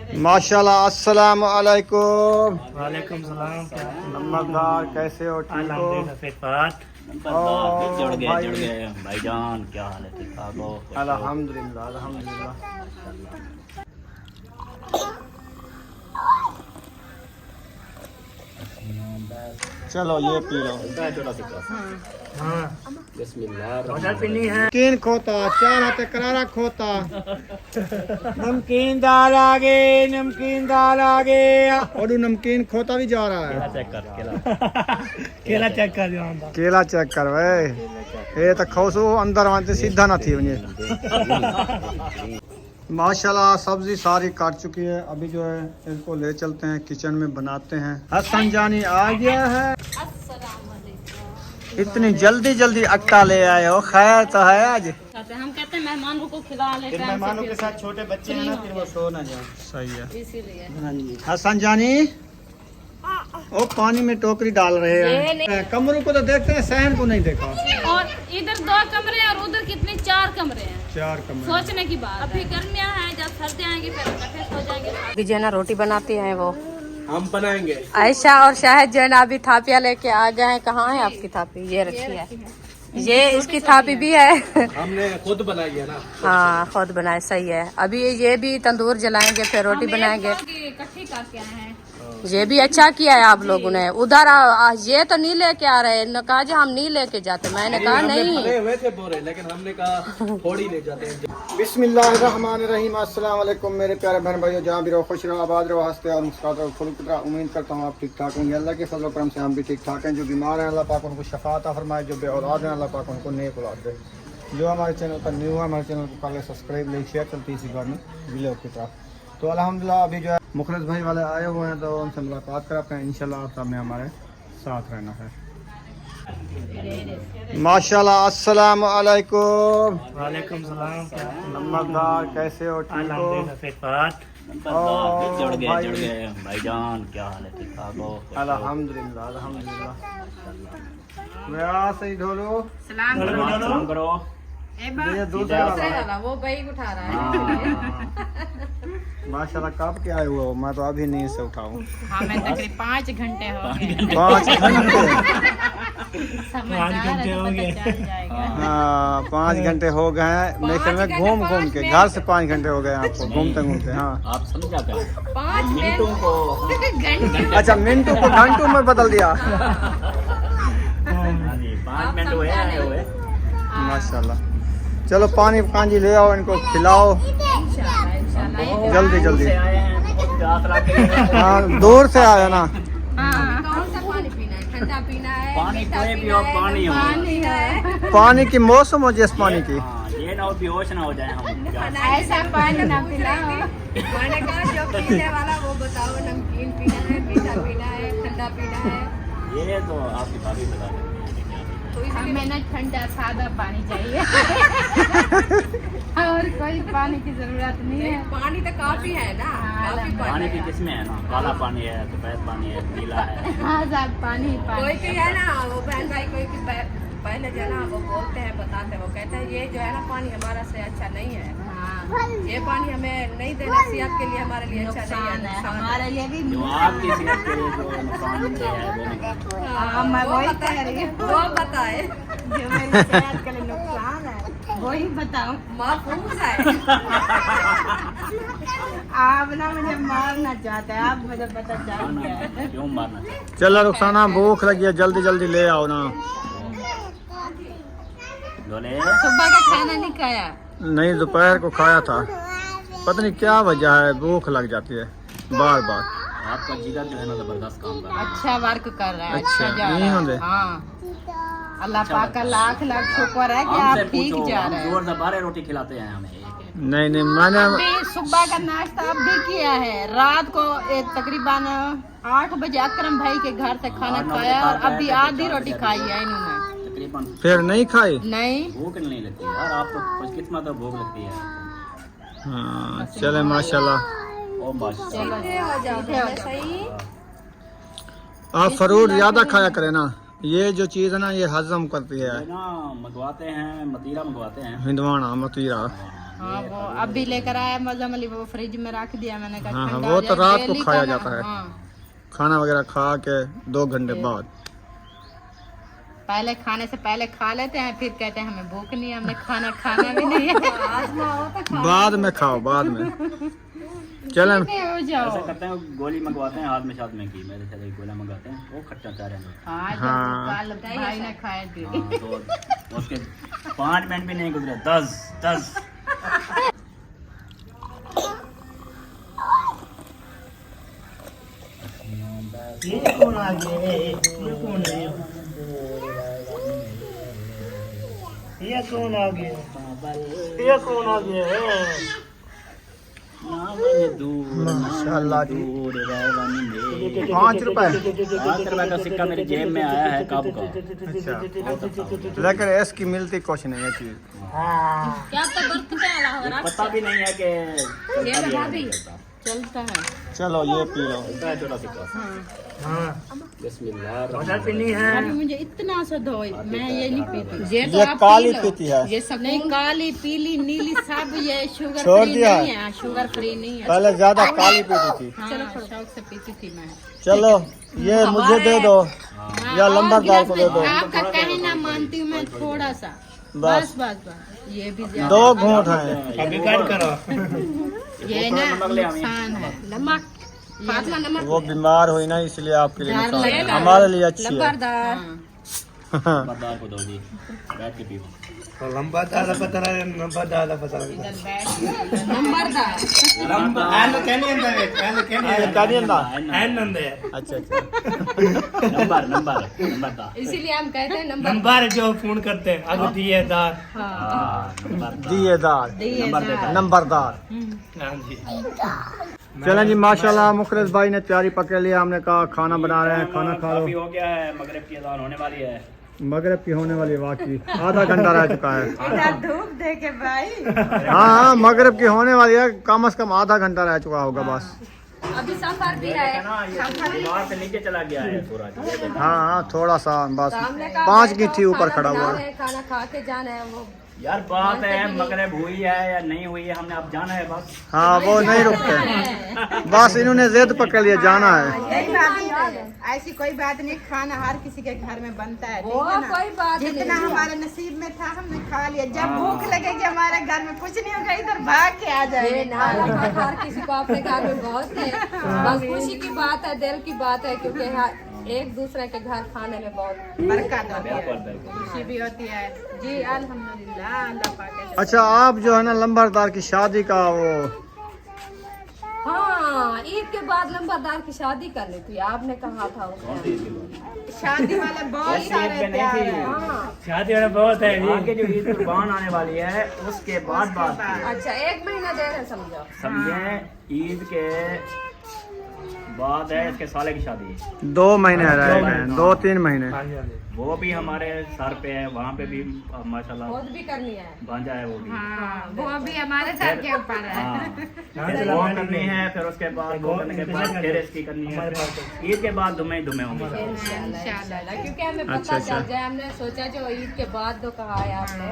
माशाल्लाह। अस्सलाम वालेकुम। वालेकुम सलाम। नमस्कार, कैसे हो? ठीक हो? जुड़ गए भाईजान, क्या हाल है? ठीक ठाक हो? अल्हम्दुलिल्लाह अल्हम्दुलिल्लाह। चलो ये पी लो। नमकीन खोता, चार हाथ करारा खोता। नमकीन दाल आगे, नमकीन दाल आगे। और नमकीन खोता भी जा रहा है। केला चेक कर केला चेक कर भाई। ये तो खोसो अंदर वहां सीधा ना थी उन्हें। माशाल्लाह सब्जी सारी काट चुकी है। अभी जो है इसको ले चलते हैं किचन में बनाते हैं। हसन जानी आ गया है। इतनी जल्दी जल्दी अट्टा ले आए हो, खैर तो है आज। हम कहते हैं मेहमानों को खिला लेते हैं। मेहमानों के साथ छोटे बच्चे हैं ना, फिर वो सो ना जाए। सही है, इसीलिए। हाँ जी। हसन जानी ओ पानी में टोकरी डाल रहे हैं। कमरों को तो देखते हैं, सहन को नहीं देखा। और इधर 2 कमरे और उधर कितने 4 कमरे हैं। 4 कमरे। सोचने की बात। अभी गर्मियाँ हैं, जब सर्दी आएंगी फिर इकट्ठे सो जाएंगे। अभी जो है ना रोटी बनाती हैं वो हम बनाएंगे। आयशा और शाहिद जो है ना अभी थापिया लेके आ गए हैं। कहाँ है आपकी थापी? ये रखी है। ये इसकी थापी भी है। हमने खुद बनाई है ना। हाँ खुद बनाए, सही है। अभी ये भी तंदूर जलाएंगे, फिर रोटी बनाएंगे। इकट्ठी करके आए हैं। ये भी अच्छा किया है आप लोगों ने। उधर ये तो नहीं लेके आ रहे न, कहा हम नहीं लेके जाते। मैंने कहा नहीं, हुए थे बोरे, लेकिन हमने कहा थोड़ी ले जाते हैं। बिस्मिल्लाहिर्रहमानिर्रहीम। अस्सलाम वालेकुम मेरे प्यारे बहन भाइयों, जहाँ भी रहो खुश रहो, आबाद रहो, हंसते और मुस्कुराते रहो। उम्मीद करता हूँ आप ठीक ठाक होंगे। अल्लाह के फजल करम से हम भी ठीक ठाक हैं। जो बीमार हैं अल्लाह पाक उनको शफा अता फरमाए, जो बे औलाद हैं अल्लाह पाक उनको नेक औलाद दे। जो हमारे चैनल पर न्यू है, हमारे चैनल को पहले सब्सक्राइब लाइक शेयर चलती इसी बार में वीडियो की तरफ। तो अल्हम्दुलिल्लाह अभी जो है मुखलिस भाई वाले आए हुए हैं, तो उनसे मुलाकात कराते हैं इंशाल्लाह। आप सब ने हमारे साथ रहना है। माशाल्लाह। अस्सलाम वालेकुम। वालेकुम सलाम। नमस्कार, कैसे हो? ठीक हो? जुड़ गए भाईजान, क्या हाल है? ठीक ठाक हो? अल्हम्दुलिल्लाह अल्हम्दुलिल्लाह। मैं सही ढोलो। सलाम करो। ये दूसरे वाला। वो भाई उठा रहा है। माशाल्लाह कब के आए हुए हो? मैं तो अभी नींद से उठा हूँ। हाँ मैं तकरीबन 5 घंटे हो गए। 5 घंटे? जाएगा। हाँ 5 घंटे हो गए हैं। मैं ख्याल में घूम घूम के घर से 5 घंटे हो गए आपको घूमते घूमते। हाँ आप समझा क्या? 5 मिनटों को अच्छा, मिनटों को घंटों में बदल दिया। 5 मिनट हुए। माशाल्लाह। चलो पानी कांजी ले आओ, इनको खिलाओ जल्दी जल्दी। हाँ दूर से आया ना। कौन सा पानी पीना है? ठंडा पीना है? पानी कोई भी हो, पानी हो। पानी है। पानी की मौसम हो जिस पानी की। ये ना हो बेहोश ना हो जाए हम। ऐसा पानी ना पिलाओ। मैंने कहा जो पीने वाला वो बताओ, नमकीन पीना है, मीठा पीना है, ठंडा पीना है। ये तो आपकी भाभी बता देंगे। हमें ना ठंडा सादा पानी चाहिए। और कोई पानी की जरूरत नहीं है। पानी तो काफी है ना। पानी भी किसमें है ना, काला पानी है, सफेद पानी है, नीला है। हाँ साहब पानी ही पानी। कोई भी है ना, वो बहन भाई कोई की पहले जो है ना वो बोलते हैं, बताते हैं, वो कहते हैं ये जो है ना पानी हमारा से अच्छा नहीं है। हाँ। ये पानी हमें नहीं देना, सेहत के लिए हमारे लिए अच्छा नहीं है, नुकसान है। हमारे लिए भी जो आपकी सेहत के लिए जो नुकसान है देने का। हाँ, मैं वही कह रही हूँ, वो बताए जो मेरी सेहत के लिए नुकसान है वही बताओ। महफूज है। आप ना मुझे मारना चाहते हैं, आप मुझे पता चल गया। क्यों मारना चाहते? चलो रुखसाना भूख लगी है, जल्दी जल्दी ले आओ ना। सुबह का खाना नहीं खाया? नहीं दोपहर को खाया था, पता नहीं क्या वजह है, भूख लग जाती है बार बार। आपका जिगर जो है ना जबरदस्त काम कर रहा है। अच्छा वर्क कर रहा है। अच्छा, जा रहा नहीं है। होंगे? हाँ अल्लाह पाक का लाख लाख शुक्र है कि आप हमसे ठीक पूछो, जा हम रहे हैं। जोर से 12 रोटी खिलाते हैं हमें। नहीं नहीं मैंने अभी सुबह का नाश्ता अब भी किया है। रात को तकरीबन 8 बजे अकरम भाई के घर से खाना खाया और अभी आधी रोटी खाई है इन्होंने। तकरीबन फिर नहीं खाई। नहीं भूख नहीं लगती यार, आपको कुछ कितना तो भूख लगती है। हाँ चले माशाल्लाह। ओ माशाल्लाह। आप फ्रूट ज्यादा खाया करें ना, ये जो चीज है ना ये हजम करती है। ये ना मंगवाते हैं, मतीरा मंगवाते हैं। हिंदवाना मतीरा। हाँ वो अब भी लेकर आया मजम अली, वो फ्रिज में रख दिया मैंने कहा हाँ, ठंडा वो हो तो जाए, रात को डेली खाया खाना- जाता है। हाँ। खाना वगैरह खा के 2 घंटे बाद। पहले खाने से पहले खा लेते हैं, फिर कहते हैं हमें भूख नहीं है, हमने खाना खाना भी नहीं है। बाद में खाओ, बाद में। चलें सीधे हो जाओ। ऐसा करते हैं, गोली मंगवाते हैं हाथ में साथ में की, मेरे से गोला मंगाते हैं, वो खट्टा चाह रहे हैं। हाँ, हाँ। कल भाई ने खाए थे। हाँ, तो उसके 5 मिनट भी नहीं गुजरे, 10। ये कौन आ गया? ये कौन है? ये कौन आ गया? ये कौन आ गया है? माशाल्लाह जी। 5 रुपए। 5 रुपए का सिक्का मेरी जेब में आया है कब का। अच्छा, लेकिन इसकी मिलती कुछ नहीं है चीज। हाँ। क्या तो बर्फ पे आला हो रहा पता भी नहीं है कि चलता है। चलो ये पी लो। छोटा सिक्का। हाँ। बिस्मिल्लाह। उधर पे नहीं है। अभी मुझे इतना सा दो, मैं ये नहीं पीती। ये आप काली पी लो। पीती है। ये सब नहीं, काली पीली नीली सब ये शुगर छोड़ फ्री दिया नहीं है, शुगर फ्री नहीं है। पहले ज्यादा काली पीती थी। हाँ, शौक से पीती थी मैं। चलो ये मुझे दे दो हाँ, या और लंबरदार को गिलास दे दो। में आपका कहीं ना मानती हूँ मैं, थोड़ा सा बस। बस ये भी ज्यादा। 2 घूंट हैं। अभी काट करो। ये ना नुकसान है। नमक पातला नमक। वो बीमार हुई ना, इसलिए आपके लिए नुकसान है, लेगा। हमारे लिए अच्छी है। लंबरदार। हाँ। मदार को दो जी, बैठ के पीओ। तो लंबा दादा पता नहीं, लंबा दादा पता नहीं। इधर बैठ। नंबरदार। लंबा ऐन कहनी अंदर है, ऐन कहनी ये है। क्या नहीं अंदा? ऐन अंदर है। अच्छा अच्छा। नंबर इसीलिए हम कहते हैं नंबर। नंबर जो फोन करते हैं आगे दिए दार। दिएदार, नंबरदार। हाँ जी। चलें जी, माशाल्लाह मुखलिस भाई ने तैयारी पकड़ लिया। हमने कहा खाना बना रहे हैं, खाना खा काफी लो। हो गया है, मगरिब की अज़ान होने वाली है। मगरिब की होने वाली वाकई आधा घंटा रह चुका है। इधर धूप दे के भाई। हाँ, मगरिब की होने वाली है, कम से कम आधा घंटा रह चुका होगा बस। अभी सफर भी ये है। देखा ना, ये दीवार से नीचे चला गया है सूरज। ये देखा। हाँ, थोड़ा सा बस। तो हमने कहा 5 बैठो, गिट्ठी ऊपर खाना खड़ा बना हुआ रहे है। हैं, खाना खा के जाना है वो। यार बात है, मगरिब हुई है या नहीं हुई है, हमने अब जाना है बस। हाँ, वो नहीं रुकते, बस इन्होंने जिद पकड़ लिया, जाना है। यही बात है, ऐसी कोई बात नहीं, खाना हर किसी के घर में बनता है, वो ठीक है ना? कोई बात नहीं। जितना हमारे नसीब में था हमने खा लिया। जब भूख लगेगी हमारे घर में कुछ नहीं होगा, इधर भाग के आ ये जाएंगे। ना हर किसी को अपने घर में बहुत है। बस खुशी की बात है, दिल की बात है, क्योंकि एक दूसरे के घर खाने में बहुत बरकत होती है, बिल्कुल, बिल्कुल। खुशी भी होती है जी। अल्हम्दुलिल्लाह, अल्लाह पाक है। अच्छा, आप जो है ना लंबरदार की शादी का वो हाँ, ईद के बाद लंबरदार की शादी करनी थी, आपने कहा था उसने। शादी वाले बहुत ऐसी सारे ईद पे नहीं तैयार थी। हैं। हाँ, शादी वाला बहुत है जी। आगे जो ईद कुर्बान आने वाली है उसके बाद बात थी। अच्छा 1 महीना देर है समझो। समझे, ईद के बाद है इसके साले की शादी। 2 महीने रह गए, 2-3 महीने। हाँ जी, हाँ जी। वो भी हमारे सर पे है, वहाँ पे भी माशाल्लाह खुद भी करनी है। भांजा है वो भी। हाँ, वो अभी हमारे सर के ऊपर है। हाँ, फिर वो करनी है, फिर उसके बाद वो करने के बाद फिर इसकी करनी है, फिर ईद के बाद धुमे धुमे होंगे। इंशाल्लाह, क्योंकि हमें अच्छा, पता अच्छा। चल जाए, हमने सोचा जो ईद के बाद तो कहा है आपने,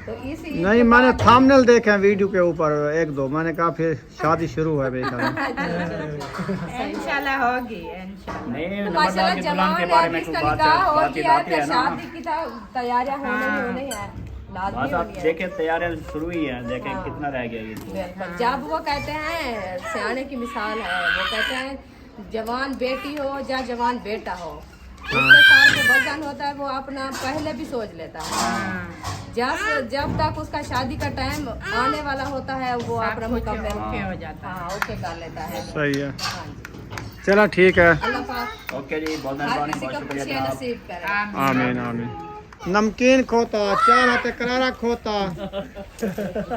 तो इस ईद नहीं, के मैंने बाद- थंबनेल देखे हैं वीडियो के ऊपर 1-2, मैंने कहा फिर शादी शुरू है बेकार। इंशाल्लाह होगी, इंशाल्लाह। नहीं, तो नंबरदार माशाल्लाह के दुल्हन जवान के है, बारे अभी में इसका कुछ निकाह हो बातचीत गया है, आती है तो ना। शादी की तैयारियां होने ही होनी है, लाजमी बस आप होनी है। देखे तैयारियां शुरू ही है, देखे हाँ। कितना रह गया ईद। बिल्कुल। जब वो कहते हैं सियाने की मिसाल है, वो कहते हैं जवान बेटी हो या जवान बेटा हो, उसके साथ जो वजन होता है वो अपना पहले भी सोच लेता है। जब तक उसका शादी का टाइम आने वाला होता है वो अपना मुकम्मल ओके हो जाता हाँ ओके कर लेता है। सही है, हाँ जी। चलो ठीक है। अल्लाह पाक ओके जी, बहुत हर मेहरबानी, किसी बहुत को शुक्रिया खुशियाँ जनाब। नसीब करे। है। आमीन आमीन। नमकीन खोता, चार हाथे करारा खोता।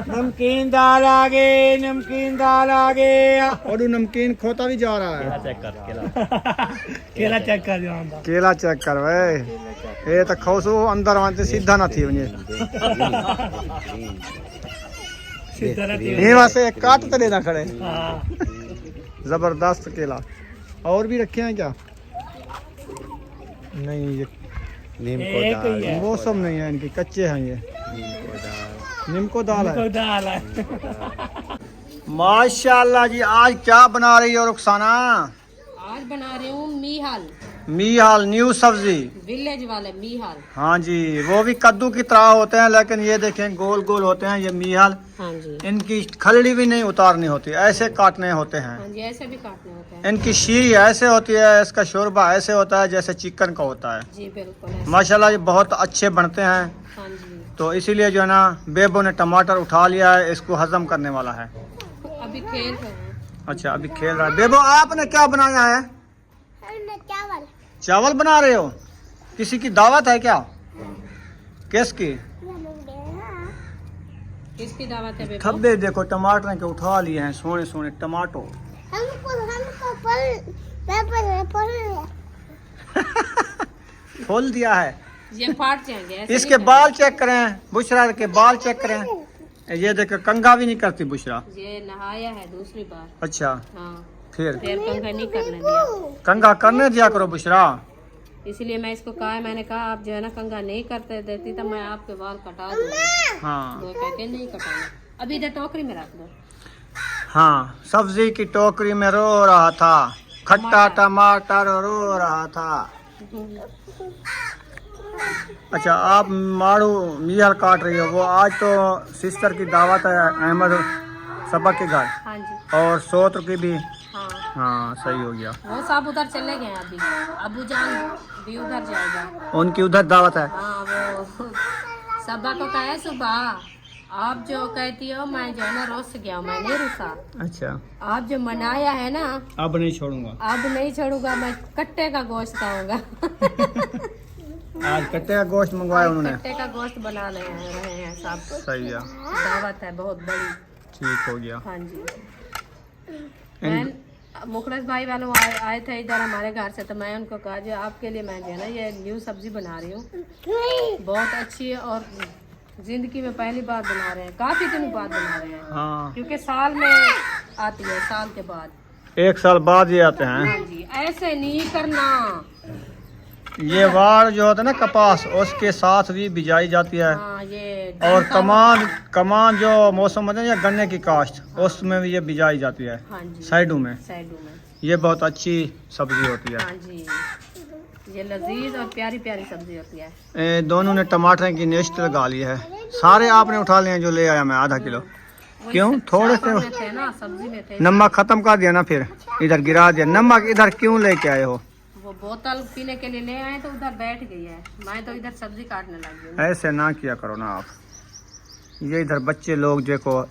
नमकीन दाल आ गए, नमकीन दाल आ गए। और नमकीन खोता भी जा रहा है। चेक कर केला। केला चेक कर दिया हमदा। केला चेक कर वे, ये तो खोसो अंदर वहां सीधा ना थी वने। सीधा रहती है। ये वास्ते काट तो लेना खड़े। हाँ। जबरदस्त केला। और भी रखे हैं क्या? नहीं, ये एक ही है। मौसम नहीं है इनके, कच्चे हैं ये। नीमको दाल है। दाल है। माशाल्लाह जी, आज क्या बना रही हो रुखसाना? आज बना रही हूँ मीहाल, मीहाल, न्यू सब्जी। विलेज वाले मीहाल। हाँ जी, वो भी कद्दू की तरह होते हैं, लेकिन ये देखें गोल गोल होते हैं ये मीहाल। हाँ जी, इनकी खलड़ी भी नहीं उतारनी होती, ऐसे काटने होते हैं। हाँ जी, ऐसे भी काटने होते हैं। इनकी शीरी ऐसे होती है, इसका शोरबा ऐसे होता है जैसे चिकन का होता है। जी बिल्कुल ऐसे। माशाल्लाह ये बहुत अच्छे बनते हैं। हाँ जी, तो इसीलिए जो है ना, बेबो ने टमाटर उठा लिया है, इसको हजम करने वाला है। अभी खेल रहे हैं। अच्छा, अभी खेल रहा है। बेबो, आपने क्या बनाया है? चावल। चावल बना रहे हो? किसी की दावत है क्या? किसकी? किसकी दावत है बेबो? थब्बे देखो टमाटर के उठा लिए हैं, सोने सोने टमाटो। खोल दिया है। ये फाट जाएंगे ऐसे इसके नहीं बाल चेक करें, बुशरा के बाल चेक करें। ये देखो कंघा भी नहीं करती बुशरा। करना। ये नहाया है दूसरी बार। अच्छा, हाँ, फिर फिर कंघा नहीं करने दिया, कंघा करने दिया करो बुशरा। इसलिए मैं इसको कहा, मैंने कहा आप जो है ना कंघा नहीं करते देती तो मैं आपके बाल कटा दूंगी। हाँ वो कहते नहीं कटाना, अभी इधर टोकरी में रख दो। हाँ, सब्जी की टोकरी में रो रहा था, खट्टा टमाटर रो रहा था। अच्छा, आप मारू मीहल काट रही हो। वो आज तो सिस्टर की दावत है अहमद सबक के घर, हाँ जी, और सोत्र की भी। हाँ, हाँ, सही हो गया। वो सब उधर चले गए हैं अभी। अबू जान भी उधर जाएगा। उनकी उधर दावत है। हाँ, वो सबा को कहा है सुबह, आप जो कहती हो मैं जो है ना रुस गया, मैं नहीं रुसा। अच्छा, आप जो मनाया है ना, अब नहीं छोड़ूंगा। अब नहीं छोड़ूगा, मैं कट्टे का गोश्त खाऊंगा। आज कट्टे का गोश्त मंगवाया उन्होंने। कट्टे का गोश्त बना रहे हैं सब। सही है, दावत है बहुत बड़ी। ठीक हो गया। हाँ जी, मैं मुखलिस भाई वालों आए थे इधर हमारे घर से, तो मैं उनको कहा जो आपके लिए मैं जो है ना ये न्यू सब्जी बना रही हूँ, बहुत अच्छी है और जिंदगी में पहली बार बना रहे हैं, काफी दिनों बाद बना रहे हैं। हाँ, क्योंकि साल में आती है, साल के बाद। 1 साल बाद ये आते हैं। हाँ जी, ऐसे नहीं करना। ये वार जो होता है ना कपास, उसके साथ भी बिजाई जाती है। हाँ, ये और कमान जो मौसम होता है या गन्ने की काश्त, उसमें भी ये बिजाई जाती है हाँ जी, साइडों में। साइडों में। ये बहुत अच्छी सब्जी होती है। हाँ जी, ये लजीज और प्यारी प्यारी सब्जी होती है। दोनों ने टमाटर की नेस्ट लगा ली है। सारे आपने उठा लिए जो ले आया मैं आधा किलो। वही क्यों? थोड़े से में थे ना, सब्जी में थे। नमक खत्म कर दिया ना, फिर इधर गिरा दिया। नमक इधर क्यों लेके आए हो? वो बोतल पीने के लिए ले आए तो उधर बैठ गई है, मैं तो इधर सब्जी काटने लगी हूँ। ऐसे ना किया करो ना आप। ये इधर बच्चे लोग देखो,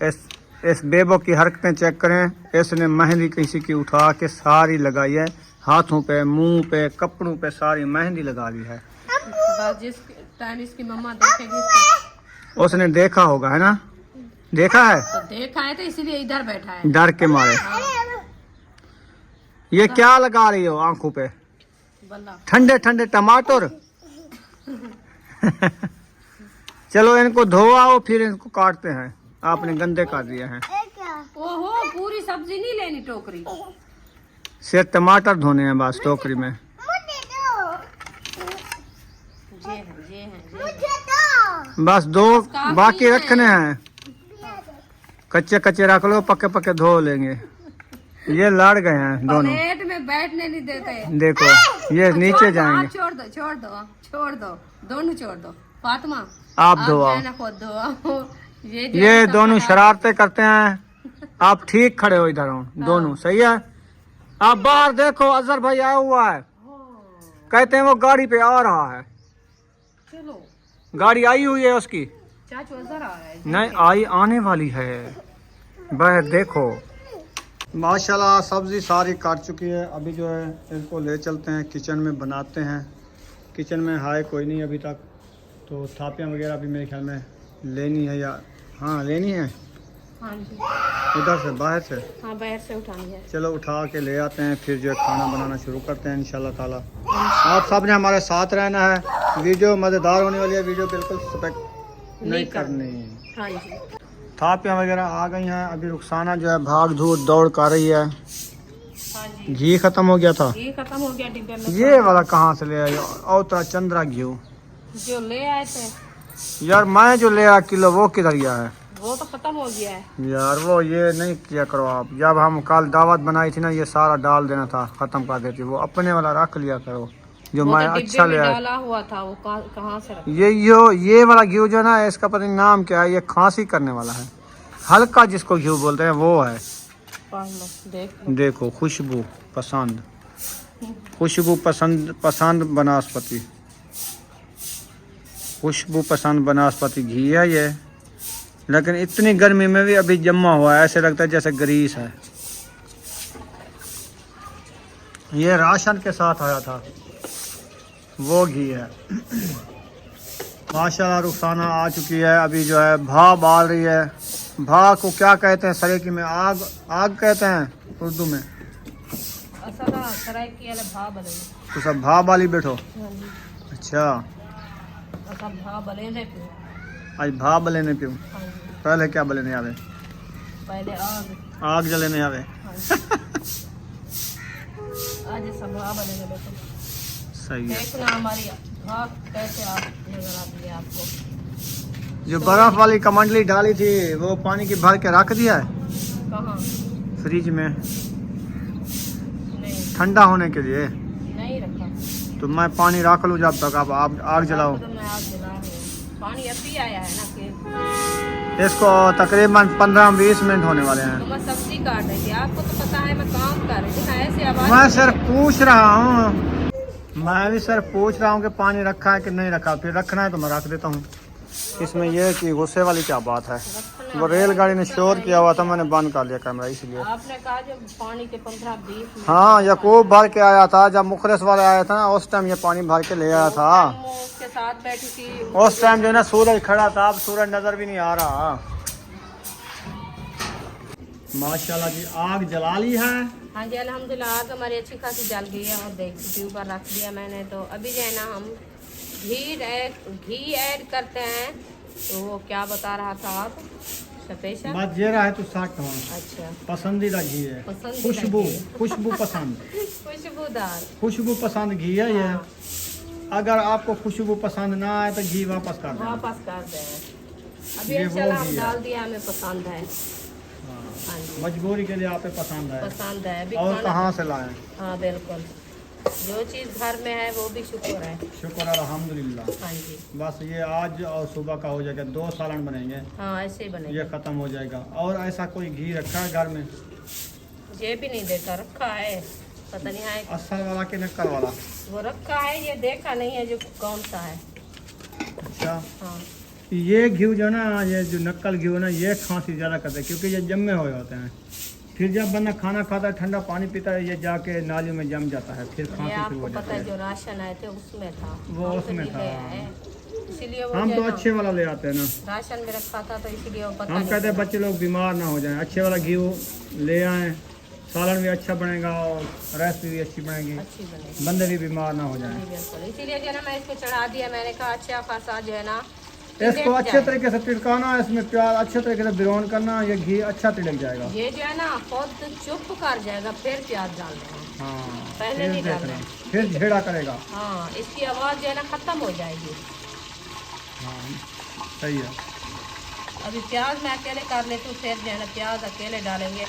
इस बेबो की हरकतें चेक करें। इसने मेहंदी किसी की उठा के सारी लगाई है, हाथों पे, मुंह पे, कपड़ों पे सारी मेहंदी लगा ली है। बस जिस टाइम इसकी मम्मा देखेगी इसको, उसने देखा होगा, है ना? देखा है, तो देखा है तो इसीलिए इधर बैठा है। डर के मारे। ये क्या लगा रही हो आंखों पे? बल्ला ठंडे ठंडे टमाटर। चलो इनको धो आओ, फिर इनको काटते हैं। आपने गंदे कर दिए हैं। ओहो, पूरी सब्जी नहीं लेनी टोकरी। सिर्फ टमाटर धोने हैं बस टोकरी में। ये है। बस 2 बाकी रखने हैं। कच्चे कच्चे रख लो, पक्के पक्के धो लेंगे। ये लड़ गए हैं दोनों। प्लेट में बैठने नहीं देते। देखो ये नीचे जाएंगे। छोड़ दो, छोड़ दो, छोड़ दो, दोनों छोड़ दो। फातिमा आप धो जो आओ। है ना खुद धो आओ। ये दोनों शरारतें करते हैं। आप ठीक खड़े हो इधर हो दोनों, सही है। आप बाहर देखो, अजहर भाई आया हुआ है, कहते हैं वो गाड़ी पे आ रहा है। चलो, गाड़ी आई हुई है उसकी। चाचू अजहर आ रहा है। नहीं आई, आने वाली है। वह देखो, माशाल्लाह सब्जी सारी काट चुकी है। अभी जो है इनको ले चलते हैं किचन में, बनाते हैं। किचन में है कोई नहीं अभी तक, तो थापियाँ वगैरह भी मेरे ख्याल में लेनी है, या हाँ लेनी है हाँ जी, उधर से, बाहर से। हाँ बाहर से उठानी है। चलो उठा के ले आते हैं, फिर जो है खाना बनाना शुरू करते हैं इंशाल्लाह ताला। आप सब ने हमारे साथ रहना है। वीडियो मज़ेदार होने वाली है, वीडियो बिल्कुल स्पेक्ट नहीं करनी। हाँ जी, थापियाँ वगैरह आ गई हैं। अभी रुखसाना जो है भाग धूप दौड़ कर रही है। हाँ जी, घी खत्म हो गया था। ये खत्म हो गया डिब्बे में। ये वाला कहाँ से ले आई? और चंद्रा घी। जो ले आए थे यार मैं जो ले आया किलो वो किधर गया है वो तो खत्म हो गया है। यार? वो ये नहीं किया करो आप, जब हम कल दावत बनाई थी ना ये सारा डाल देना था, खत्म कर देती। वो अपने वाला रख लिया करो जो वो मैं तो अच्छा डिब्बे ले में आया। डाला हुआ था, वो कहाँ से रखा? ये वाला घी जो है ना, इसका पता नहीं नाम क्या है, ये खांसी करने वाला है, हल्का जिसको घी बोलते हैं वो है। देखो खुशबू पसंद, खुशबू पसंद पसंद बनास्पति, खुशबू पसंद बनास्पति घी है ये। लेकिन इतनी गर्मी में भी अभी जमा हुआ है, ऐसे लगता है जैसे ग्रीस है। ये राशन के साथ आया था वो घी है। माशाल्लाह रुखसाना आ चुकी है, अभी जो है भा बाल रही है। भा को क्या कहते हैं? सरेकी में आग, आग कहते हैं उर्दू में। तो सब भा बाली बैठो। अच्छा आज भा बलेने पियो, पहले क्या बलेने आवे? पहले आग जलेने आवे। आज सब भा बलेने बैठो। सही है। देखना हमारी भाग कैसे आप नजर आती है आपको। जो बर्फ वाली कमंडली डाली थी वो पानी की भर के रख दिया है कहाँ? फ्रिज में नहीं, ठंडा होने के लिए। नहीं रखा। तो मैं पानी रख लूँ जब तक आप आग जलाओ। तो मैं आग जला रही हूँ। पानी अभी आया है ना कि इसको तकरीबन 15-20 मिनट होने वाले हैं। तो मैं सब्जी काट रही थी, आपको तो पता है मैं काम कर रही थी ना, ऐसे आवाज। मैं सिर्फ पूछ रहा हूँ, मैं भी सिर्फ पूछ रहा हूँ कि पानी रखा है कि नहीं रखा। फिर रखना है तो मैं रख देता हूँ। इसमें यह कि गुस्से वाली क्या बात है? वो रेलगाड़ी ने शोर किया हुआ था, मैंने बंद कर लिया कैमरा इसलिए। आपने कहा जब पानी के 15-20 हाँ यकूब भर के आया था, जब मुखलिस वाले आया था ना उस टाइम ये पानी भर के ले आया था। उसके साथ बैठी थी। उस टाइम जो है ना सूरज खड़ा था, अब सूरज नजर भी नहीं आ रहा। माशाल्लाह जी आग जला ली है। हाँ जी अल्हम्दुलिल्लाह आग हमारी अच्छी खासी जल गई है और देख के ऊपर रख दिया मैंने। तो अभी जो है ना हम घी ऐड करते हैं। तो वो क्या बता रहा था आप? सपेशा बात ये रहा है तो साठ टमाटर अच्छा पसंदीदा घी है। पसंदीदा खुशबू घी। खुशबू पसंद, खुशबूदार खुशबू पसंद घी है ये। अगर आपको खुशबू पसंद ना आए तो घी वापस कर देना। वापस कर दें। अभी ये वो इंशाल्लाह घी हम है। डाल दिया, हमें पसंद है। हाँ जी मजबूरी के लिए आपको पसंद है। पसंद है अभी और खाना- कहाँ से लाएं? हाँ बिल्कुल, जो चीज़ घर में है वो भी शुक्र है। शुक्र अल्हम्दुलिल्लाह। हाँ जी बस ये आज और सुबह का हो जाएगा, 2 सालन बनेंगे, हाँ ऐसे ही बने। ये खत्म हो जाएगा। और ऐसा कोई घी रखा है घर में? ये भी नहीं देखा, रखा है पता नहीं है। असल वाला कि नक्कल वाला? वो रखा है, ये देखा नहीं है जो कौन सा है। अच्छा हाँ ये घी जो है ना, ये जो नक्कल घी है ना, ये खांसी ज़्यादा करते हैं क्योंकि ये जमे हुए होते हैं। फिर जब बंदा खाना खाता है ठंडा पानी पीता है, ये जाके नालियों में जम जाता है, फिर ये खांसी शुरू आपको हो पता जाती है है। जो राशन आए थे उसमें था। वो हम तो उसमें नहीं था। ले आए, इसीलिए वो हम जो तो है ना, अच्छे वाला ले आते हैं ना। राशन में रखा था तो इसलिए वो पता हम नहीं कहते हैं था। बच्चे लोग बीमार ना हो जाएं, अच्छे वाला घी ले आएँ, सालन भी अच्छा बनेगा और रेसिपी भी अच्छी बनेगी, अच्छी बनेगी। बंदे भी बीमार ना हो जाएं। जी, बिल्कुल इसीलिए जो है ना मैं इसको चढ़ा दिया। मैंने कहा अच्छा खासा जो है ना इसको तिलक अच्छे जाए। तरीके से तिड़काना, इसमें प्याज अच्छे तरीके से बिरौन करना, ये घी अच्छा तिड़क जाएगा। ये जो है ना खुद चुप कर जाएगा, फिर प्याज डाल देना। हाँ पहले फिर नहीं देखना, डालना। फिर झेड़ा करेगा। हाँ इसकी आवाज़ जो है ना ख़त्म हो जाएगी। हाँ सही है। अभी प्याज मैं अकेले कर लेती हूँ, फिर जो है ना प्याज अकेले डालेंगे,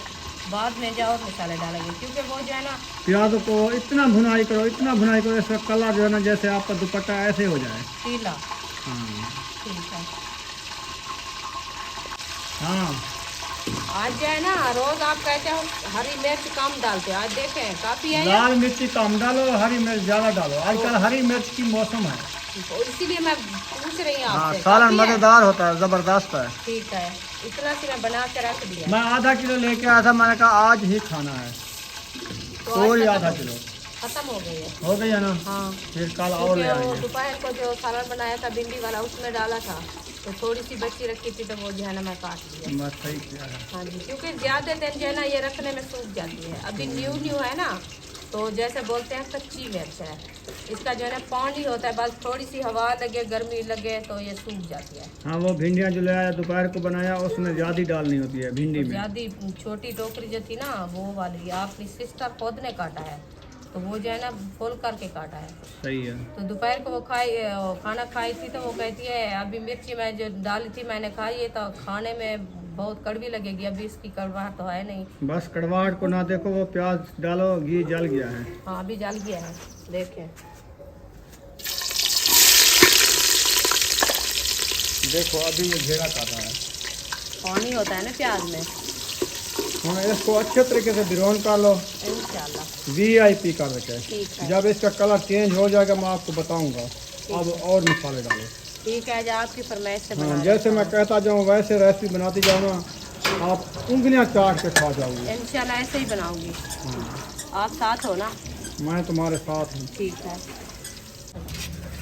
बाद में जाओ मसाले डालेंगे क्योंकि वो जो है ना प्याज को इतना भुनाई करो, इतना भुनाई करो, इसका कलर जो है ना जैसे आपका दुपट्टा ऐसे हो जाए। पीला। हाँ ठीक है। हाँ आज जो है ना रोज आप कहते हो हरी मिर्च कम डालते हो, आज देखें काफ़ी है। लाल मिर्ची कम डालो, हरी मिर्च ज़्यादा डालो। आजकल हरी मिर्च की मौसम है। इसीलिए मैं पूछ रही हूँ हाँ आपसे। सालन काफ़ी है? मज़ेदार होता है, ज़बरदस्त है। ठीक है, इतना सी मैं बना के रख दिया। मैं आधा किलो लेके आया था, मैंने कहा आज ही खाना है, तो पूरी आज आधा किलो खत्म हो गई है। हो गई है ना। हाँ फिर कल और ले क्योंकि वो आएंगे। दोपहर को जो सालन बनाया था भिंडी वाला उसमें डाला था, तो थोड़ी सी बच्ची रखी थी तो वो जो है ना मैं काट दिया। बस सही किया है। हाँ जी क्योंकि ज़्यादा दिन जो है ना ये रखने में सूख जाती है। अभी न्यू है ना, तो जैसे बोलते हैं कच्ची मिर्च है, इसका जो है ना पानी होता है, बस थोड़ी सी हवा लगे गर्मी लगे तो ये सूख जाती है। हाँ वो भिंडियाँ जो ले आया दोपहर को बनाया, उसमें ज़्यादा डालनी होती है भिंडी में। ज़्यादा छोटी टोकरी जो थी ना वो वाली अपनी सिस्टर खुद ने काटा है, तो वो जो है ना फोल करके काटा है। सही है। तो दोपहर को वो खाना खाई थी, तो वो कहती है अभी मिर्ची मैं जो डाली थी मैंने खाई है, तो खाने में बहुत कड़वी लगेगी, अभी इसकी कड़वाहट तो है नहीं। बस कड़वाहट को ना देखो, वो प्याज डालो, घी जल गया है। हाँ अभी जल गया है, देखें। देखो अभी ये घेरा कर रहा है, पानी होता है ना प्याज में। हाँ इसको अच्छे तरीके से भिगोन कर लो, इंशाल्लाह VIP कर रखे। ठीक है, जब इसका कलर चेंज हो जाएगा मैं आपको बताऊंगा। अब और मसाले डालो। ठीक है, जो आपकी फरमाइश से हाँ बना जैसे मैं कहता जाऊँ वैसे रेसिपी बनाती जाओ ना, आप उंगलियां चाट के खा जाओगे। इंशाल्लाह ऐसे ही बनाऊंगी। हाँ आप साथ हो ना? मैं तुम्हारे साथ हूँ। ठीक है।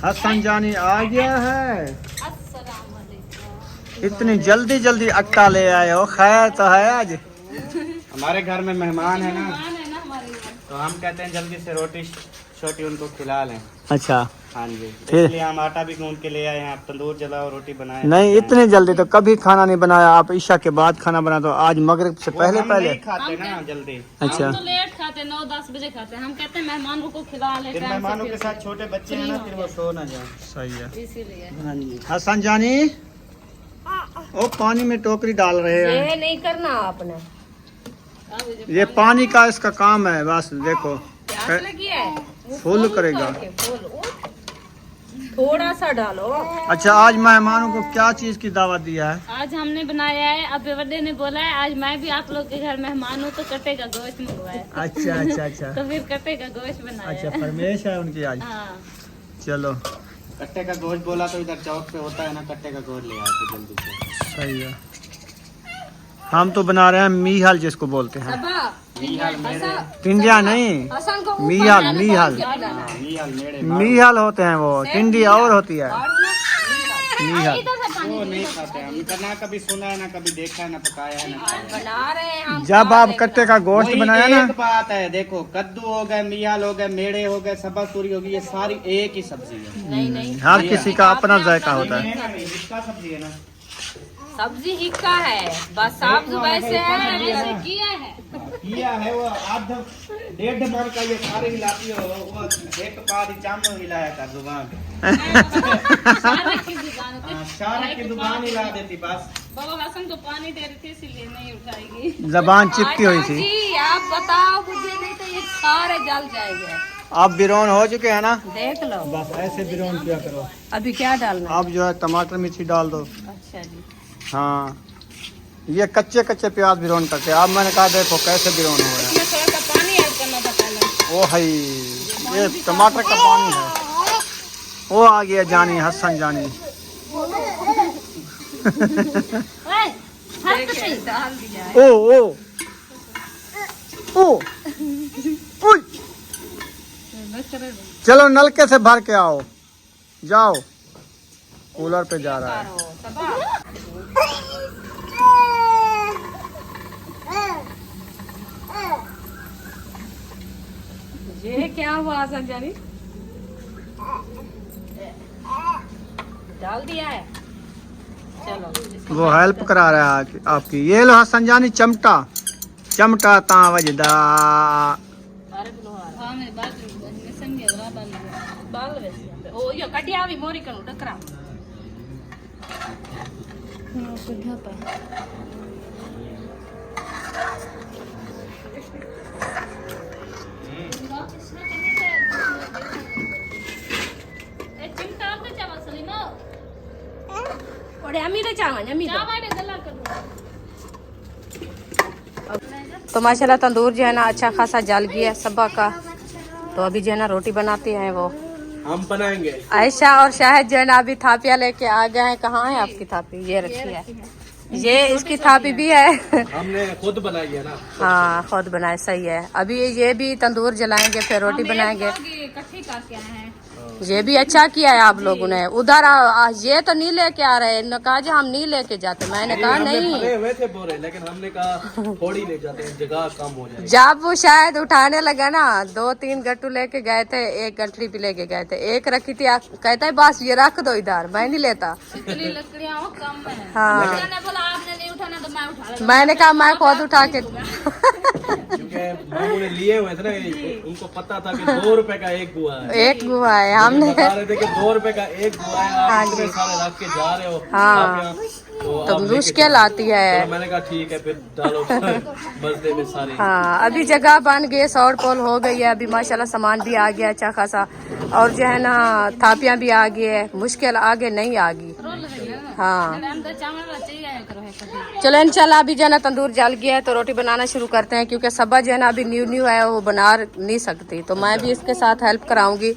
हसन जानी आ गया है। इतनी जल्दी जल्दी अट्टा ले आए हो, खैर तो है आज। हमारे घर में मेहमान है ना, तो हम कहते हैं जल्दी से रोटी छोटी उनको खिला लें। अच्छा हाँ जी, फिर? इसलिए हम आटा भी गूंद के ले आए हैं। आप तंदूर जलाओ, रोटी बनाए। नहीं इतनी जल्दी तो कभी खाना नहीं बनाया। आप ईशा के बाद खाना बना, तो आज मगरिब से पहले हम पहले नहीं खाते ना जल्दी। अच्छा हम तो लेट खाते, 9-10 बजे खाते हैं। हम कहते हैं मेहमानों को खिला ले, फिर मेहमानों के साथ छोटे बच्चे हैं ना, फिर वो सो ना जाए। सही है। इसीलिए। हाँ जी। हसन जानी ओ पानी में टोकरी डाल रहे हैं। ये नहीं करना आपने, ये पानी का इसका काम है, बस देखो प्यास लगी है वो फुल करेगा। थोड़ा सा डालो। अच्छा आज मेहमानों को क्या चीज की दावत दिया है? आज हमने बनाया है, अब बर्थडे ने बोला है आज मैं भी आप लोग के घर मेहमान हूँ, तो कट्टे का गोश्त मंगवाया। अच्छा अच्छा अच्छा तो फिर कट्टे का गोश्त बनाया। अच्छा फरमाइश है उनकी आज। हाँ। चलो कट्टे का गोश्त बोला तो इधर चौक पे होता है ना, कट्टे का गोश्त ले आए थे जल्दी से। सही है। हम तो बना रहे हैं मीहल जिसको बोलते हैं। मीहल मेरे, टिंडिया नहीं, हसन को मीहल मीहल मीहल मेरे मीहल होते हैं वो, टिंडी और होती है मीहल। वो नहीं खाते हम, ना कभी सुना है, ना कभी देखा है, ना पकाया है, ना खाया है। बना रहे हैं हम। जब आप कट्टे का गोश्त वही बनाया ना, एक बात है, देखो कद्दू हो गए, मियाल हो गए, मेड़े हो गए, सबासूरी होगी, ये सारी एक ही सब्जी है। नहीं नहीं, हर किसी का अपना जायका होता है। इसका सब्जी है ना, सब्जी हिक्का है, बस आप जो वैसे है किया है। किया है वो आध 1.5 मन का, ये सारे हिलाती हो, वो एक पारी चामो हिलाया था जुबान। सारे की दुकान पे। हाँ, सारे की दुकान हिला देती बस। बाबा हसन को पानी दे रही थी, इसीलिए नहीं उठाएगी। जबान चिपकी हुई थी। जी आप बताओ मुझे, नहीं तो ये सारे जल जाएंगे। आप बिरौन हो चुके हैं ना, देख लो बस ऐसे बिरौन किया करो। अभी क्या डालना। आप जो है टमाटर मिर्ची डाल दो। अच्छा जी, हाँ ये कच्चे कच्चे प्याज बिरौन करते हैं। अब मैंने कहा देखो कैसे बिरौन हो रहा इसमें थोड़ा सा पानी ऐड करना था पहले। है। ओ भाई ये टमाटर का पानी है। वो आ गया जानी, हसन जानी। देखिए, डाल दिया है। ओ ओ ओ उई। चलो नलके से भर के आओ, जाओ कूलर पे जा रहा है। ये क्या हुआ हसन जानी? डाल दिया है। चलो वो हेल्प करा रहा है आपकी। ये लो हसन जानी चमटा, चमटा ता वजदा। हाँ मेरी बात नहीं समझी, अगर बाल लगे। बाल वैसे ओ यो कटिया भी मोरी करू टकरा। हाँ सुधा पा। ओडे अमी रे चावा अमी क्या बात है, गला कर दो। तो माशाल्लाह तंदूर जो है ना अच्छा खासा जल गया सबा का। तो अभी जो है ना रोटी बनाते हैं वो हम बनाएंगे। आयशा और शाहिद जो है ना अभी थापिया लेके आ गए हैं। कहाँ है आपकी थापी? ये रखी है, ये इसकी थापी भी है। हमने खुद बनाई है ना। हाँ खुद बनाए, सही है। अभी ये भी तंदूर जलाएंगे फिर रोटी बनाएंगे। इकट्ठी करके आए हैं। ये भी अच्छा किया है आप लोगों ने। उधर ये तो नहीं लेके आ रहे, इन्होंने कहा जो हम नहीं लेके जाते। मैंने कहा नहीं, हुए थे बोरे, लेकिन हमने कहा थोड़ी ले जाते हैं, जगह कम हो जाए। जब वो शायद उठाने लगा ना 2-3 गट्टू लेके गए थे, एक गठरी भी लेके गए थे, एक रखी थी। कहता है बस ये रख दो इधर, मैं नहीं लेता। इतनी लकड़ियाँ वो कम है। हाँ मैंने बोला आपने नहीं उठाना तो मैं उठा लेता। मैंने कहा मैं खुद उठा के क्योंकि मामू ने लिए हुए थे ना, उनको पता था कि 2 रुपए का एक गुआ है। एक गुआ है हमने। बता रहे थे कि 2 रुपए का एक गुआ है, आप इतने सारे रख के जा रहे हो। हाँ। तो मुश्किल आती है। तो मैंने कहा ठीक है फिर डालो बजते में सारी। हाँ अभी जगह बन गई, सौर पोल हो गई है, अभी माशाल्लाह सामान भी आ गया अच्छा खासा, और जो है ना थापियां भी आ गई है, मुश्किल आगे नहीं आ गई। हाँ चलो इंशाल्लाह अभी जो है ना तंदूर जल गया है तो रोटी बनाना शुरू करते हैं, क्योंकि सबा जो है ना अभी न्यू है, वो बना नहीं सकती, तो मैं भी इसके साथ हेल्प कराऊंगी।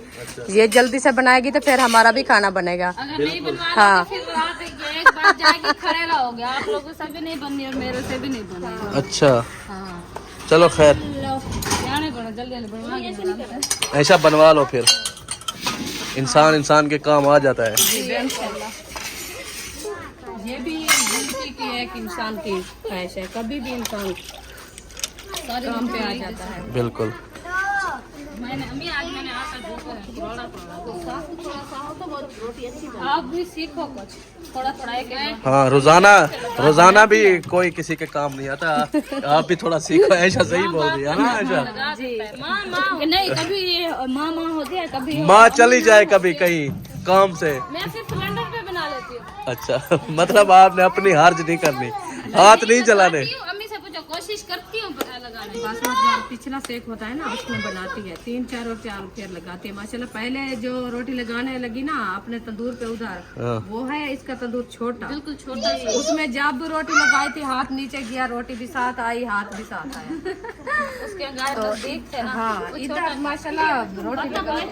ये जल्दी से बनाएगी तो फिर हमारा भी खाना बनेगा। हाँ एक बार जाएगी खड़े रहोगे, आप लोगों से भी नहीं बननी और मेरे से भी नहीं बनेगी। अच्छा चलो खैर, जल्दी ऐसा बनवा लो फिर, इंसान के काम आ जाता है। ये भी जिंदगी की एक इंसान की ख्वाहिश है, कभी भी इंसान काम पे आ जाता है। बिल्कुल। मैंने आटा आप भी सीखो कुछ थोड़ा थोड़ा एक हाँ रोजाना भी कोई किसी के काम नहीं आता, आप भी थोड़ा सीखो। ऐसा सही बोल रही है ना ऐसा। नहीं कभी माँ होती है, कभी माँ चली जाए कभी कहीं काम से, मैं सिर्फ सिलेंडर पे बना लेती हूँ। अच्छा मतलब आपने अपनी हार्ज नहीं करनी, हाथ नहीं चलाने। अम्मी से पूछो, कोशिश करती हूँ लगाने। बासमती पिछला सेक होता है ना, उसमें बनाती है 3-4 और 4 फेर लगाती है माशाल्लाह। पहले जो रोटी लगाने लगी ना अपने तंदूर पे उधर, वो है इसका तंदूर छोटा, बिल्कुल छोटा। उसमें जब भी रोटी लगाई थी हाथ नीचे गया, रोटी भी साथ आई, हाथ भी साथ आया। उसके गाय तो देखते हैं ना। हाँ इधर माशाल्लाह रोटी लगाई,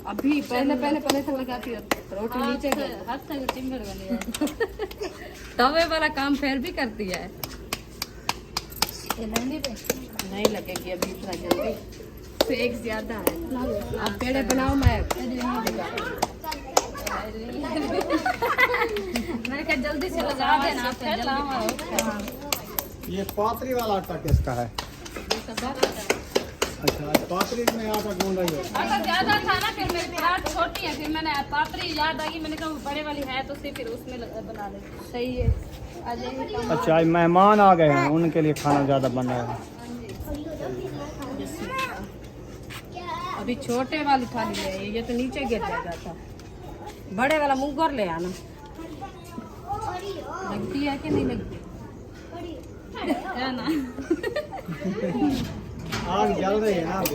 अभी पहले तक लगाती है, रोटी नीचे गई, हाथ से चिमड़ वाली तवे वाला काम फिर भी करती है। ये लंडी पे नहीं लगेगी अभी इतना जल्दी, सेक ज्यादा है। आप पेड़े बनाओ, मैं मैंने कहा जल्दी से लगा देना फिर लाओ। ये पातरी वाला आटा किसका है? अच्छा पातरी में आटा गूंदा ही होता है। आटा ज्यादा था ना, फिर मेरी प्याज छोटी है, फिर मैंने पापड़ी याद आ गई, मैंने कहा वो बड़े वाली है तो फिर उसमें बना ले। सही है। अच्छा मेहमान आ गए हैं, उनके लिए खाना ज़्यादा बन रहा है। अभी छोटे वाली थाली है, ये तो नीचे गिर जाएगा था। बड़े वाला मुंगोर ले आना। लगती है कि नहीं लगती? है ना। आग जल रही है ना अभी।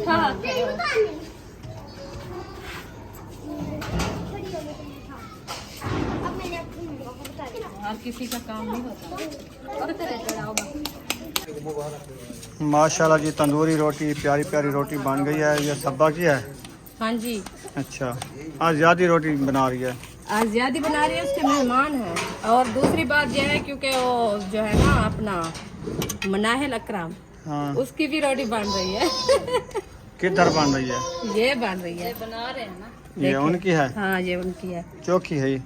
हर किसी का काम नहीं होता। माशाल्लाह जी तंदूरी रोटी, प्यारी प्यारी रोटी बन गई है। ये सब्बा की है? हाँ जी, अच्छा आज ज़्यादा रोटी बना रही है। आज ज्यादा बना रही है, उसके मेहमान हैं। और दूसरी बात यह है क्योंकि वो जो है ना अपना मनाहिल अकराम, हाँ उसकी भी रोटी बन रही है। किधर बन रही है? ये बन रही है, बना रहे हैं ना। ये उनकी है? हाँ ये उनकी है। चौकी है ये?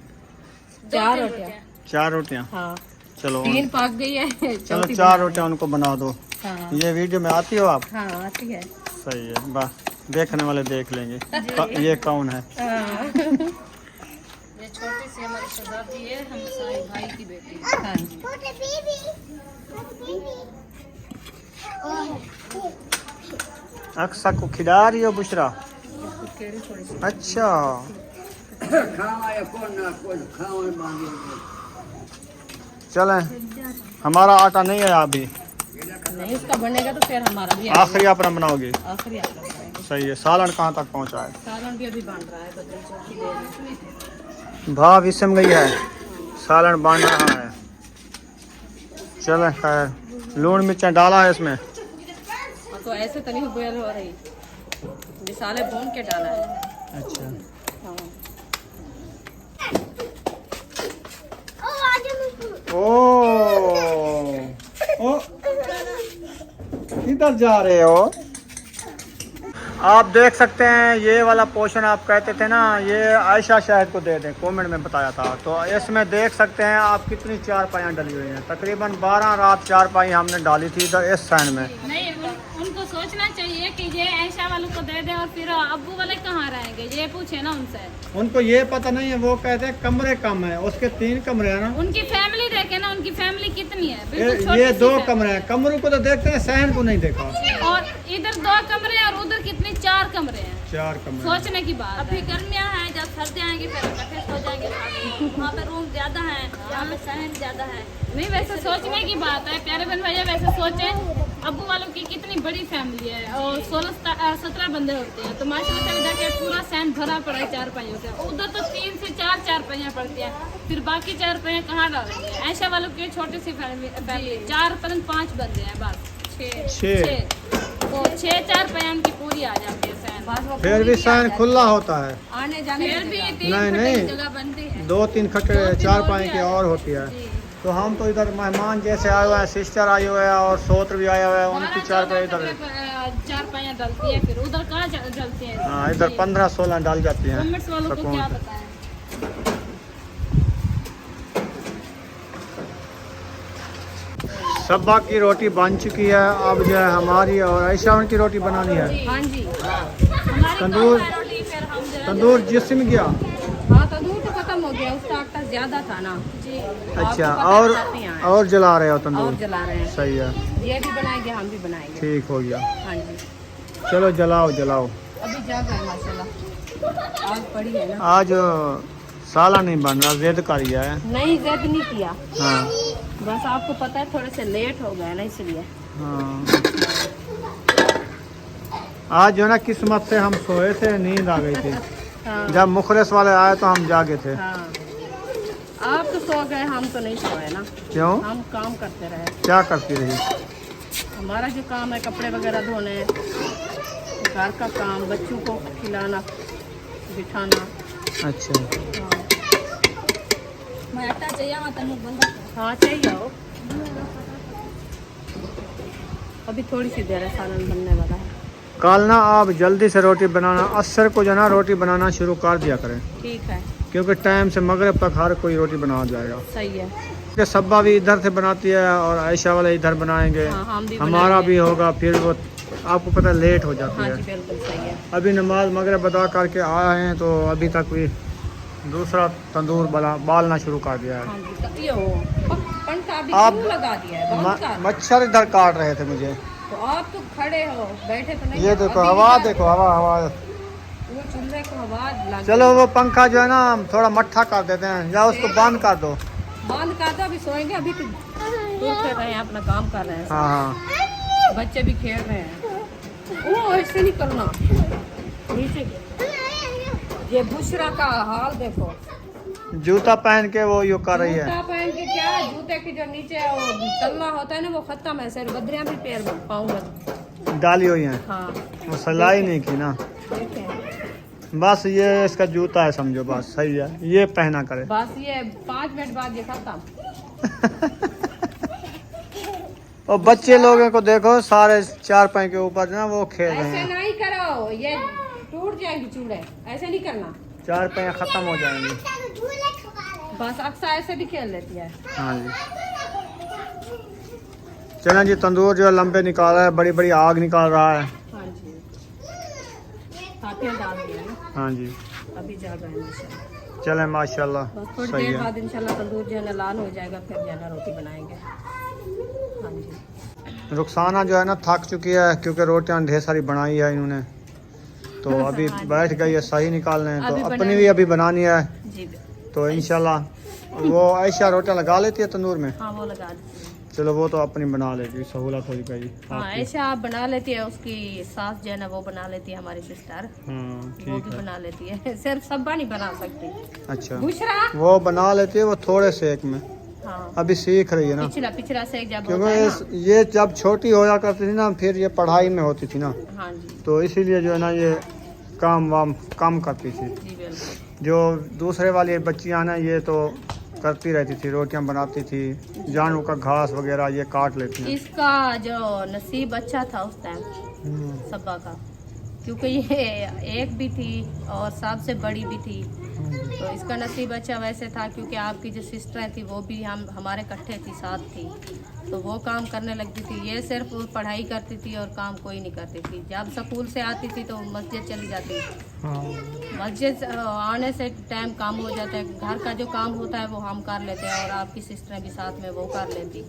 4 रोटियाँ। 4 रोटियाँ? हाँ चलो 3 पक गई है, चलो चौथी 4 रोटियाँ उनको बना दो। हाँ ये वीडियो में आती हो आप? हाँ आती है। सही है, बस देखने वाले देख लेंगे ये कौन है। हाँ। ये छोटी सी हमारी शहजादी है, हम साई भाई की बेटी। हाँ जी। अक्सा को खिला रही हो बुशरा? अच्छा चलें, हमारा आटा नहीं है अभी, नहीं उसका बनेगा तो फिर हमारा भी आखिरी अपना बनाओगे? आखिरी आप बनाएंगे। सही है। सालन कहाँ तक पहुँचा है? सालन भी अभी बन रहा है, बदल चौकी दे रहे। भाव इसम गई है, सालन बन रहा है। चलें खैर, लून मिर्चा डाला है इसमें? तो ऐसे तो नहीं बॉयल हो रही, मसाले भून के डाला है। अच्छा हाँ। ओ किधर जा रहे हो? आप देख सकते हैं ये वाला पोर्शन आप कहते थे ना, ये आयशा शायद को दे दें, कमेंट में बताया था। तो इसमें देख सकते हैं आप कितनी चारपाइयाँ डली हुई हैं। तकरीबन 12 रात चारपाई हमने डाली थी इधर इस साइड में। नहीं उनको को सोचना चाहिए कि ये ऐशा वालों को दे दे और फिर अब्बू वाले कहाँ रहेंगे, ये पूछे ना उनसे। उनको ये पता नहीं है, वो कहते हैं कमरे कम है, उसके 3 कमरे हैं ना। उनकी फैमिली देखे ना, उनकी फैमिली कितनी है, बिल्कुल छोटी ये सी 2 है। कमरे हैं, कमरों को तो देखते हैं, सहन को नहीं देखा। और इधर 2 कमरे हैं और उधर कितने 4 कमरे हैं। 4 कमरे। सोचने की बात। अभी गर्मियाँ हैं, जब सर्दी आएंगी फिर इकट्ठे हो जाएंगे। वहाँ पे रूम ज्यादा है, यहाँ पे सहन ज्यादा है। नहीं वैसे सोचने की बात है प्यारे बहन भैया, वैसे सोचे अब्बू वालों की कितनी बड़ी फैमिली है और 16-17 बंदे होते हैं, तो माशाल्लाह से जाके पूरा सहन भरा पड़ा है 4 पहियों से। उधर तो 3 से 4 पहियाँ पड़ती है, फिर बाकी 4 पहियाँ कहाँ डालेंगे। ऐशा वालों की छोटी सी फैमिली 4-5 बंदे हैं बस, 6 तो 6-4 पहियाँ की पूरी आ जाती है सहन। फिर भी सहन खुला होता है, आने जाने फिर भी 3 नहीं जगह बनती है। 2-3 खटे 4 पाए की और होती है। तो हम तो इधर मेहमान जैसे आए हुए हैं, सिस्टर आई हुए हैं और सोत्र भी आया हुआ है, उनकी 4 पाए इधर है। 4 पहियाँ डलती है, फिर उधर कहाँ डलती है। हाँ, इधर 15-16 डाल जाती हैं। कमेंट्स वालों को सुकून क्या से। बताएं। सब्बा की रोटी बन चुकी है, अब जो है हमारी और ऐशा की रोटी बनानी है। हाँ जी। तंदूर तंदूर जिसम गया। हाँ तंदूर तो खत्म हो गया, उसका आटा ज्यादा था ना जी। अच्छा, और जला रहे हो और तंदूर? जला रहे हैं। सही है, ये भी बनाएंगे, हम भी बनाएंगे। ठीक हो गया। हाँ जी। चलो जलाओ जलाओ। अभी जा गए माशाल्लाह, आग पड़ी है ना। आज साला नहीं बन रहा, जिद कर लिया है। नहीं जिद नहीं किया, हाँ बस आपको पता है थोड़े से लेट हो गए ना इसलिए। हाँ। आज जो ना किस्मत से हम सोए थे, नींद आ गई थी। हाँ। जब मुखलिस वाले आए तो हम जागे थे। हाँ। आप तो सो गए, हम तो नहीं सोए ना। क्यों? हम काम करते रहे। क्या करती रही? हमारा जो काम है कपड़े वगैरह धोने, घर का काम, बच्चों को खिलाना बिठाना। अच्छा, मैं आटा चाहिए हाँ चाहिए हो। अभी थोड़ी सी देर है, सालन बनने वाला है। कल ना आप जल्दी से रोटी बनाना, असर को जो ना रोटी बनाना शुरू कर दिया करें, ठीक है, क्योंकि टाइम से मगरिब तक हर कोई रोटी बना जाएगा। सही है। कि सब्बा भी इधर से बनाती है और ऐशा वाले इधर बनाएंगे। हाँ, हम भी हमारा बनाएंगे। भी होगा, फिर वो आपको पता है लेट हो जाती हाँ है। जी बिल्कुल सही है। अभी नमाज मगरिब अदा करके आए हैं तो अभी तक भी दूसरा तंदूर बालना शुरू कर दिया है। हाँ जी, तो ये हो पंखा भी आप क्यों लगा दिया है, बहुत का। मच्छर इधर काट रहे थे मुझे। तो आप तो खड़े हो, बैठे तो नहीं। ये हो। देखो अभी हवा, भी देखो हवा हवा। वो चूल्हे को हवा लग चलो वो पंखा जो है ना हम थोड़ा मट्ठा कर देते हैं, या उसको बंद कर दो। बंद कर दो, अभी सोएंगे। अभी तो दूर कर रहे हैं, अपना काम कर रहे हैं। हाँ हाँ, बच्चे भी खेल रहे हैं। ओ ऐसे नहीं करना, नीचे ये बुशरा का हाल देखो, जूता पहन के वो यो कर रही है। जूता पहन के क्या, जूते के जो नीचे वो तलना होता है ना, वो खत्म है। सर बदरियां भी पैर में पाऊंगा डाली हुई है, हाँ वो सिलाई नहीं की ना। देखें, बस ये इसका जूता है समझो, बस सही है, ये पहना करे। बस ये 5 मिनट बाद ये खत्म। और बच्चे लोगों को देखो, सारे 4 पाई के ऊपर ना वो खेल रहे ऐसे हैं। नहीं करो, ये टूट जाएंगे चूड़े, ऐसे नहीं करना। 4 पाई खत्म हो जाएंगी। बस अक्सर ऐसे भी खेल लेती है। हाँ जी, चलें जी। तंदूर जो है लंबे निकाल रहा है, बड़ी बड़ी आग निकाल रहा है। हाँ जी, हाथियाँ डाल दिया ना, हाँ जी, अभी जा रहे हैं इंशाल्लाह। चलें माशाल्लाह, बस थोड़ी सही देर है। बाद इंशाल्लाह तंदूर जो है ना लाल हो जाएगा, फिर जो है ना रोटी बनाएंगे। हाँ जी, रुखसाना जो है ना थक चुकी है, क्योंकि रोटियां ढेर सारी बनाई है इन्होंने, तो अभी बैठ गई है सही निकालने। तो अभी अपनी बनानी भी अभी बनानी है, जी तो इंशाल्लाह वो ऐशा रोटियां लगा लेती है तंदूर में। हाँ वो लगा दी। चलो वो तो अपनी बना लेगी, सहूलत हो गई हाँ आपकी। ऐसा आप बना लेती है, उसकी सास जो है ना वो बना लेती है, हमारी सिस्टर हाँ वो ठीक भी है। बना लेती है। सिर्फ सब्बा नहीं बना सकती। अच्छा, बुशरा वो बना लेती है, वो थोड़े सेक में हाँ, अभी सीख रही है ना, पिछला से जब होता है ना। क्योंकि ये जब छोटी होया करती थी ना, फिर ये पढ़ाई में होती थी ना, हाँ जी तो इसीलिए जो है ना ये काम वाम कम करती थी। जी बिल्कुल। जो दूसरे वाली बच्चियां ना ये तो करती रहती थी, रोटियां बनाती थी, जानवरों का घास वगैरह ये काट लेती हैं। इसका जो नसीब अच्छा था उस टाइम हम्म, सब्बा का, क्योंकि ये एक भी थी और सबसे बड़ी भी थी। तो इसका नसीब अच्छा वैसे था क्योंकि आपकी जो सिस्टरें थी वो भी हम हमारे इकट्ठे थी, साथ थी, तो वो काम करने लगती थी। ये सिर्फ पढ़ाई करती थी और काम कोई नहीं करती थी। जब स्कूल से आती थी तो मस्जिद चली जाती थी। मस्जिद आने से टाइम काम हो जाता है, घर का जो काम होता है वो हम कर लेते हैं और आपकी सिस्टरें भी साथ में वो कर लेती।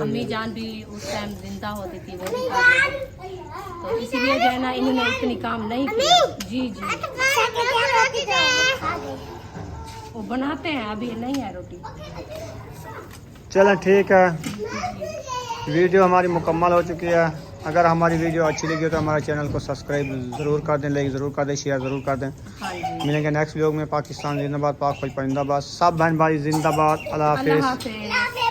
अम्मी जान भी उस टाइम जिंदा होती थी, वो भी कर लेती। तो इसलिए जो है ना इन्होंने इतनी काम नहीं किया। जी जी वो बनाते हैं, अभी नहीं है रोटी। चलें ठीक है, वीडियो हमारी मुकम्मल हो चुकी है। अगर हमारी वीडियो अच्छी लगी हो तो हमारे चैनल को सब्सक्राइब ज़रूर कर दें, लाइक ज़रूर कर दें, शेयर ज़रूर कर दें। हाँ जी, मिलेंगे नेक्स्ट व्लॉग में। पाकिस्तान जिंदाबाद, पाक फौज परिंदाबाद, सब बहन भाई जिंदाबाद। अल्लाह अल्लाह हाफिज़। हाफिज़।